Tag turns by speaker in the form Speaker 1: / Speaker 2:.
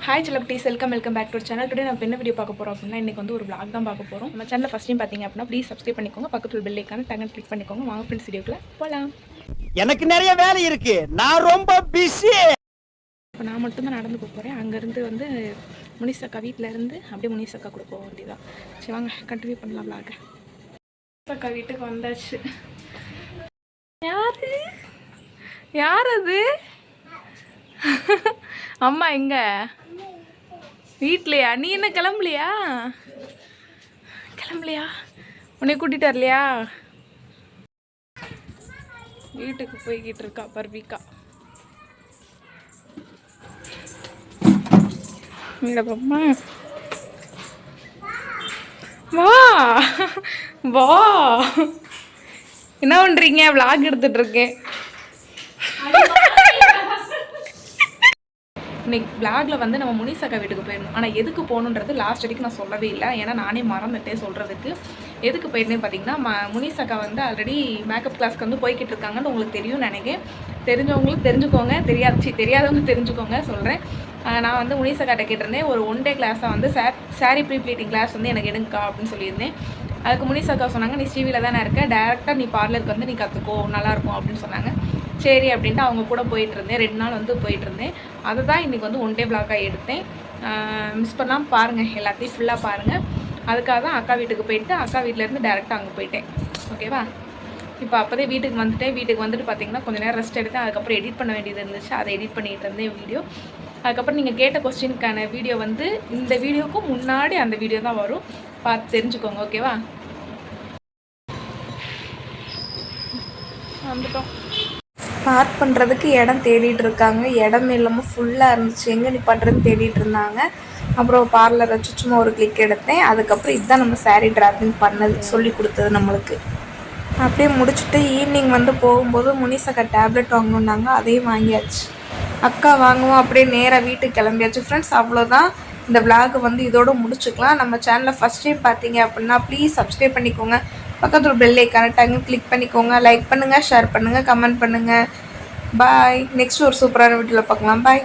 Speaker 1: Hi celebrities, welcome back to channel. Today நம்ம என்ன video பார்க்க போகிறோம் அப்படின்னா, இன்றைக்கி வந்து ஒரு vlog தான் பார்க்க போகிறோம். நம்ம சேனலில் ஃபஸ்ட் டைம் பார்த்தீங்க அப்படின்னா ப்ளீஸ் சப்ஸ்கிரைப் பண்ணிக்கோங்க. பக்கத்தில் பெல் ஐக்கான டக்குனு கிளிக் பண்ணிக்கோங்க. வாங்க ஃப்ரெண்ட்ஸ், வீடியோக்குள்ள போகலாம்.
Speaker 2: எனக்கு நிறைய வேலை இருக்கு, நான் ரொம்ப பிஸி.
Speaker 1: இப்போ நான் மட்டும்தான் நடந்து போக போகிறேன். அங்கேருந்து வந்து முனிஸ் அக்கா வீட்டில் இருந்து அப்படியே முனிஸ் அக்கா கூட போக வேண்டியதான். சரி வாங்க கண்டினியூ பண்ணலாம் vlog. அக்கா வீட்டுக்கு வந்தாச்சு. யார் அது? அம்மா எங்க? வீட்லையா? நீ என்ன கிளம்பலையா? உன்னை கூட்டிட்டு வரலையா? வீட்டுக்கு போய்கிட்டு இருக்கா பர்விகா. அம்மா வா வா, என்ன பண்றீங்க? vlog எடுத்துட்டு இருக்கேன். இன்னைக்கு vlogல வந்து நம்ம முனிஸ் அக்கா வீட்டுக்கு போயிருந்தோம். ஆனால் எதுக்கு போகணுன்றது லாஸ்ட் வரைக்கும் நான் சொல்லவே இல்லை, ஏன்னா நானே மறந்துட்டேன் சொல்கிறதுக்கு. எதுக்கு போயிருந்தேன் பார்த்தீங்கன்னா, முனிஸ் அக்கா வந்து ஆல்ரெடி மேக்கப் கிளாஸ்க்கு வந்து போய்கிட்டு இருக்காங்கன்னு உங்களுக்கு தெரியும் நினைக்கிறேன். தெரிஞ்சவங்களும் தெரிஞ்சுக்கோங்க, தெரியாதவங்க தெரிஞ்சுக்கோங்க சொல்கிறேன். நான் வந்து முனிஸ் அக்காட்ட கேட்டிருந்தேன், ஒரு 1 டே கிளாஸாக வந்து சாரீ ப்ரீ ப்ளீட்டிங் கிளாஸ் வந்து எனக்கு எடுங்கக்கா அப்படின்னு சொல்லியிருந்தேன். அதுக்கு முனிஸ் அக்கா சொன்னாங்க, நீ ஸ்ரீவியில் தானே இருக்க, டேரெக்டாக நீ பார்லருக்கு வந்து நீ கற்றுக்கோ, நல்லாயிருக்கும் அப்படின்னு சொன்னாங்க. சரி அப்படின்ட்டு அவங்க கூட போயிட்டுருந்தேன். 2 நாள் வந்து போயிட்டுருந்தேன். அதை தான் இன்றைக்கி வந்து 1 டே vlog-ஆக எடுத்தேன். மிஸ் பண்ணாமல் பாருங்கள், எல்லாத்தையும் ஃபுல்லாக பாருங்கள். அதுக்காக தான் அக்கா வீட்டுக்கு போயிட்டு அக்கா வீட்டிலேருந்து டேரெக்டாக அங்கே போயிட்டேன். ஓகேவா? இப்போ அப்போதே வீட்டுக்கு வந்துட்டேன். வீட்டுக்கு வந்துட்டு பார்த்தீங்கன்னா கொஞ்சம் நேரம் ரெஸ்ட் எடுத்தேன். அதுக்கப்புறம் எடிட் பண்ண வேண்டியது இருந்துச்சு, அதை எடிட் பண்ணிகிட்டு இருந்தேன் வீடியோ. அதுக்கப்புறம் நீங்கள் கேட்ட கொஸ்டினுக்கான வீடியோ வந்து இந்த வீடியோவுக்கும் முன்னாடி அந்த வீடியோ தான் வரும், பார்த்து தெரிஞ்சுக்கோங்க. ஓகேவா? வந்துட்டோம். பார்க் பண்ணுறதுக்கு இடம் தேடிட்டு இருக்காங்க. இடம் இல்லாமல் ஃபுல்லாக இருந்துச்சு, எங்கே நீ பண்ணுறதுன்னு தேடிட்டு இருந்தாங்க. அப்புறம் பார்லர் வச்சு சும்மா ஒரு கிளிக் எடுத்தேன். அதுக்கப்புறம் இதுதான் நம்ம சாரீ டிராப்பிங் பண்ணது, சொல்லி கொடுத்தது நம்மளுக்கு. அப்படியே முடிச்சுட்டு ஈவினிங் வந்து போகும்போது முனிஸ் அக்கா டேப்லெட் வாங்கணுன்னாங்க, அதையும் வாங்கியாச்சு. அக்கா வாங்குவோம், அப்படியே நேராக வீட்டுக்கு கிளம்பியாச்சு. ஃப்ரெண்ட்ஸ், அவ்வளோதான். இந்த vlog வந்து இதோடு முடிச்சுக்கலாம். நம்ம சேனலில் ஃபஸ்ட் டைம் பார்த்தீங்க அப்படின்னா ப்ளீஸ் சப்ஸ்கிரைப் பண்ணிக்கோங்க. பக்கத்தில் பெல் ஐக்கான டக்குனு கிளிக் பண்ணிக்கோங்க. லைக் பண்ணுங்கள், ஷேர் பண்ணுங்கள், கமெண்ட் பண்ணுங்கள். பாய். நெக்ஸ்ட் ஒரு சூப்பரான வீடியோவில் பார்க்கலாம். பாய்.